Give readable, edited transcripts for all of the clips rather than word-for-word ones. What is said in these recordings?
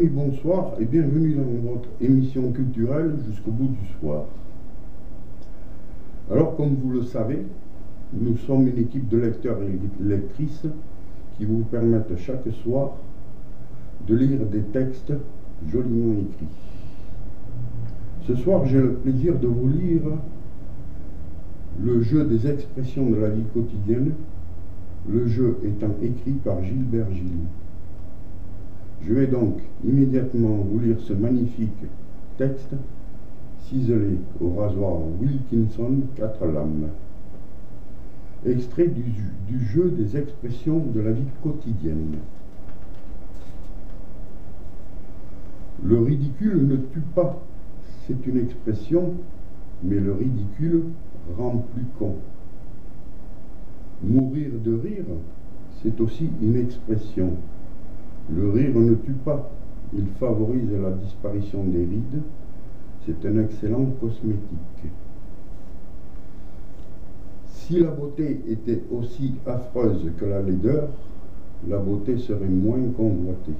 amis, bonsoir et bienvenue dans votre émission culturelle Jusqu'au bout du soir. Alors, comme vous le savez, nous sommes une équipe de lecteurs et lectrices qui vous permettent chaque soir de lire des textes joliment écrits. Ce soir, j'ai le plaisir de vous lire Le jeu des expressions de la vie quotidienne, le jeu étant écrit par Gilbert Gilles. Je vais donc immédiatement vous lire ce magnifique texte ciselé au rasoir Wilkinson 4 lames. Extrait du jeu des expressions de la vie quotidienne. Le ridicule ne tue pas, c'est une expression, mais le ridicule rend plus con. Mourir de rire, c'est aussi une expression. Le rire ne tue pas, il favorise la disparition des rides, c'est un excellent cosmétique. Si la beauté était aussi affreuse que la laideur, la beauté serait moins convoitée.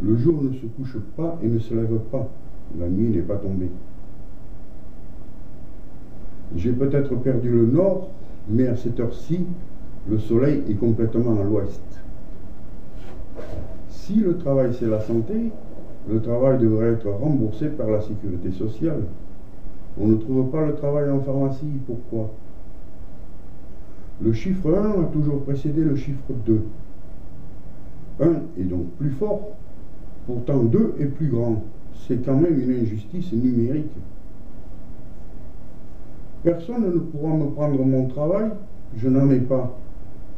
Le jour ne se couche pas et ne se lève pas, la nuit n'est pas tombée. J'ai peut-être perdu le nord, mais à cette heure-ci, le soleil est complètement à l'ouest. Si le travail c'est la santé, le travail devrait être remboursé par la sécurité sociale. On ne trouve pas le travail en pharmacie, pourquoi? Le chiffre 1 a toujours précédé le chiffre 2. 1 est donc plus fort, pourtant 2 est plus grand. C'est quand même une injustice numérique. Personne ne pourra me prendre mon travail, je n'en ai pas.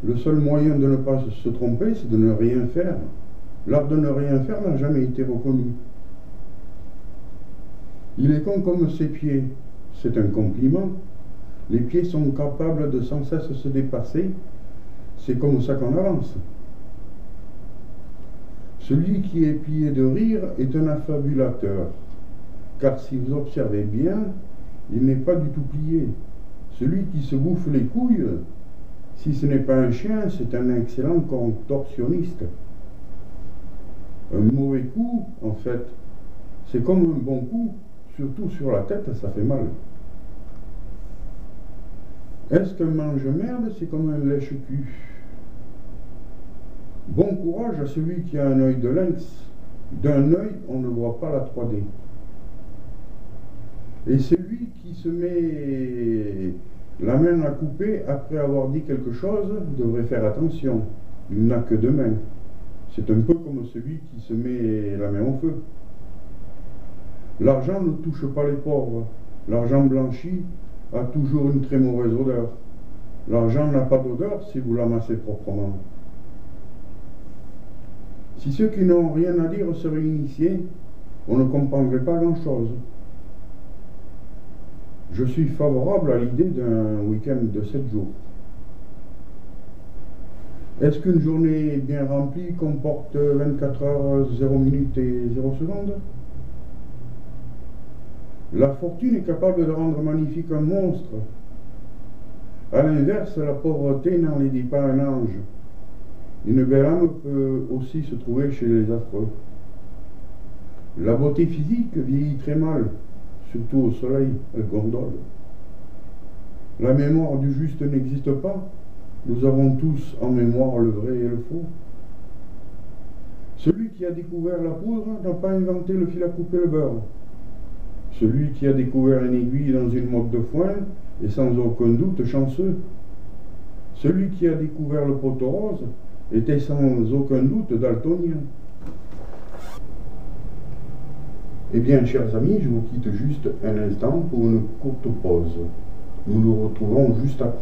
Le seul moyen de ne pas se tromper, c'est de ne rien faire. L'art de ne rien faire n'a jamais été reconnu. Il est con comme ses pieds, c'est un compliment. Les pieds sont capables de sans cesse se dépasser, c'est comme ça qu'on avance. Celui qui est plié de rire est un affabulateur, car si vous observez bien, il n'est pas du tout plié. Celui qui se bouffe les couilles, si ce n'est pas un chien, c'est un excellent contorsionniste. Un mauvais coup, en fait, c'est comme un bon coup, surtout sur la tête, ça fait mal. Est-ce qu'un mange-merde, c'est comme un lèche-cul? Bon courage à celui qui a un œil de lynx. D'un œil, on ne voit pas la 3D. Et celui qui se met la main à couper après avoir dit quelque chose devrait faire attention. Il n'a que deux mains. C'est un peu comme celui qui se met la main au feu. L'argent ne touche pas les pauvres. L'argent blanchi a toujours une très mauvaise odeur. L'argent n'a pas d'odeur si vous l'amassez proprement. Si ceux qui n'ont rien à dire seraient initiés, on ne comprendrait pas grand-chose. Je suis favorable à l'idée d'un week-end de 7 jours. Est-ce qu'une journée bien remplie comporte 24 heures, 0 minutes et 0 secondes? La fortune est capable de rendre magnifique un monstre. À l'inverse, la pauvreté n'enlaidit pas un ange. Une belle âme peut aussi se trouver chez les affreux. La beauté physique vieillit très mal, surtout au soleil, elle gondole. La mémoire du juste n'existe pas. Nous avons tous en mémoire le vrai et le faux. Celui qui a découvert la poudre n'a pas inventé le fil à couper le beurre. Celui qui a découvert une aiguille dans une motte de foin est sans aucun doute chanceux. Celui qui a découvert le poteau rose était sans aucun doute daltonien. Eh bien, chers amis, je vous quitte juste un instant pour une courte pause. Nous nous retrouvons juste après.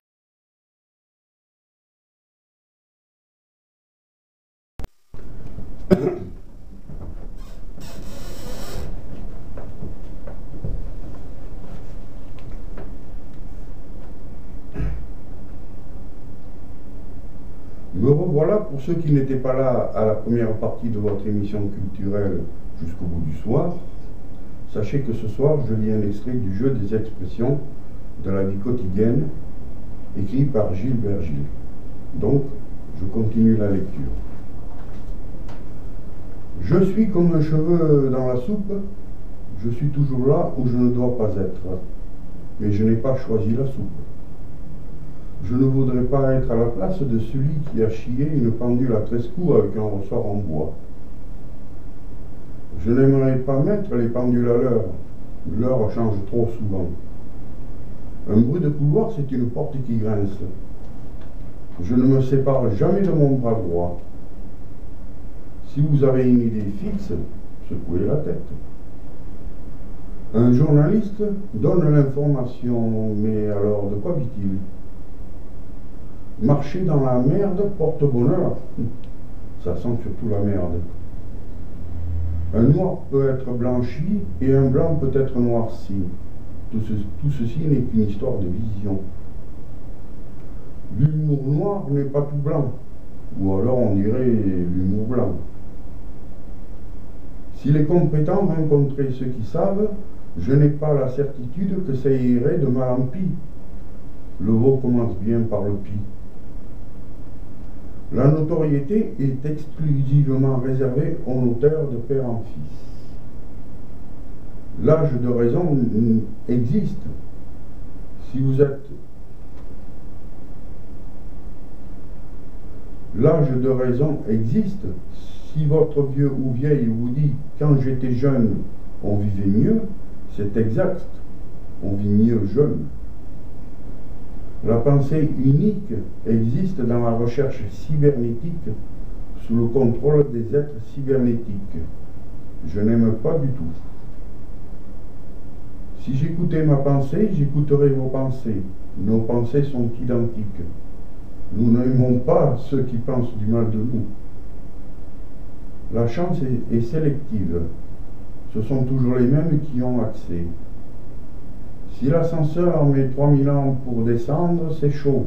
Me revoilà pour ceux qui n'étaient pas là à la première partie de votre émission culturelle Jusqu'au bout du soir. Sachez que ce soir, je lis un extrait du jeu des expressions de la vie quotidienne, écrit par Gilbert Gilles. Donc, je continue la lecture. Je suis comme un cheveu dans la soupe, je suis toujours là où je ne dois pas être, mais je n'ai pas choisi la soupe. Je ne voudrais pas être à la place de celui qui a scié une pendule à 13 coups avec un ressort en bois. Je n'aimerais pas mettre les pendules à l'heure, l'heure change trop souvent. Un bruit de couloir, c'est une porte qui grince. Je ne me sépare jamais de mon bras droit. Si vous avez une idée fixe, secouez la tête. Un journaliste donne l'information, mais alors de quoi vit-il? Marcher dans la merde porte bonheur. Ça sent surtout la merde. Un noir peut être blanchi et un blanc peut être noirci. Tout ceci n'est qu'une histoire de vision. L'humour noir n'est pas tout blanc, ou alors on dirait l'humour blanc. Si les compétents rencontraient ceux qui savent, je n'ai pas la certitude que ça irait de mal en pis. Le veau commence bien par le pis. La notoriété est exclusivement réservée aux notaires de père en fils. L'âge de raison existe. Si vous êtes... L'âge de raison existe. Si votre vieux ou vieille vous dit « quand j'étais jeune, on vivait mieux », c'est exact. On vit mieux jeune. La pensée unique existe dans la recherche cybernétique sous le contrôle des êtres cybernétiques. Je n'aime pas du tout. Si j'écoutais ma pensée, j'écouterais vos pensées. Nos pensées sont identiques. Nous n'aimons pas ceux qui pensent du mal de nous. La chance est sélective. Ce sont toujours les mêmes qui ont accès. Si l'ascenseur met 3000 ans pour descendre, c'est chaud.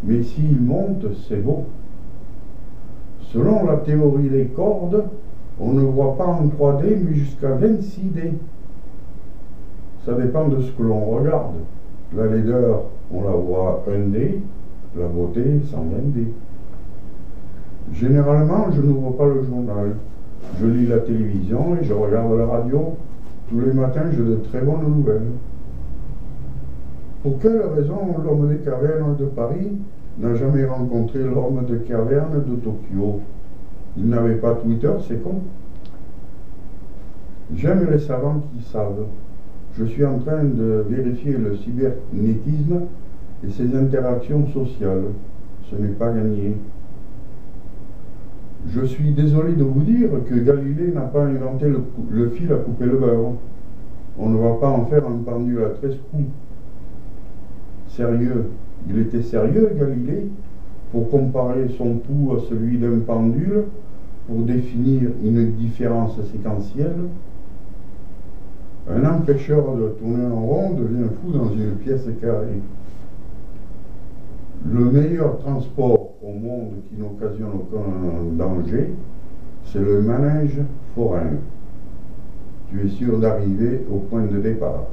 Mais s'il monte, c'est beau. Selon la théorie des cordes, on ne voit pas en 3D, mais jusqu'à 26D. Ça dépend de ce que l'on regarde. La laideur, on la voit 1D, la beauté 120D. Généralement, je n'ouvre pas le journal. Je lis la télévision et je regarde la radio. Tous les matins, j'ai de très bonnes nouvelles. Pour quelle raison l'homme des cavernes de Paris n'a jamais rencontré l'homme des cavernes de Tokyo? Il n'avait pas Twitter, c'est con. J'aime les savants qui savent. Je suis en train de vérifier le cybernétisme et ses interactions sociales. Ce n'est pas gagné. Je suis désolé de vous dire que Galilée n'a pas inventé le fil à couper le beurre. On ne va pas en faire un pendule à 13 coups. Sérieux, il était sérieux, Galilée, pour comparer son pouls à celui d'un pendule, pour définir une différence séquentielle. Un empêcheur de tourner en rond devient fou dans une pièce carrée. Le meilleur transport au monde qui n'occasionne aucun danger, c'est le manège forain. Tu es sûr d'arriver au point de départ.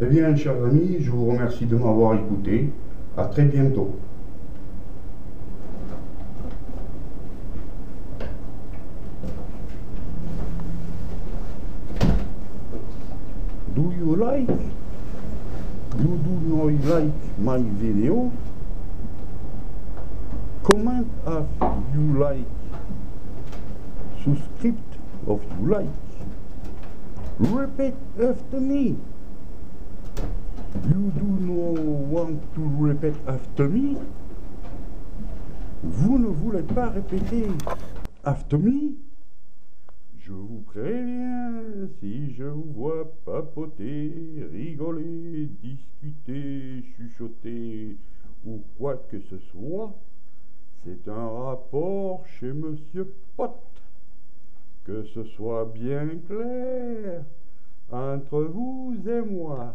Eh bien, chers amis, je vous remercie de m'avoir écouté. À très bientôt. Do you like? You do not like my video? Comment if you like? Subscribe if you like. Repeat after me. You do not want to repeat after me? Vous ne voulez pas répéter after me? Je vous préviens, si je vous vois papoter, rigoler, discuter, chuchoter ou quoi que ce soit, c'est un rapport chez Monsieur Pote. Que ce soit bien clair entre vous et moi.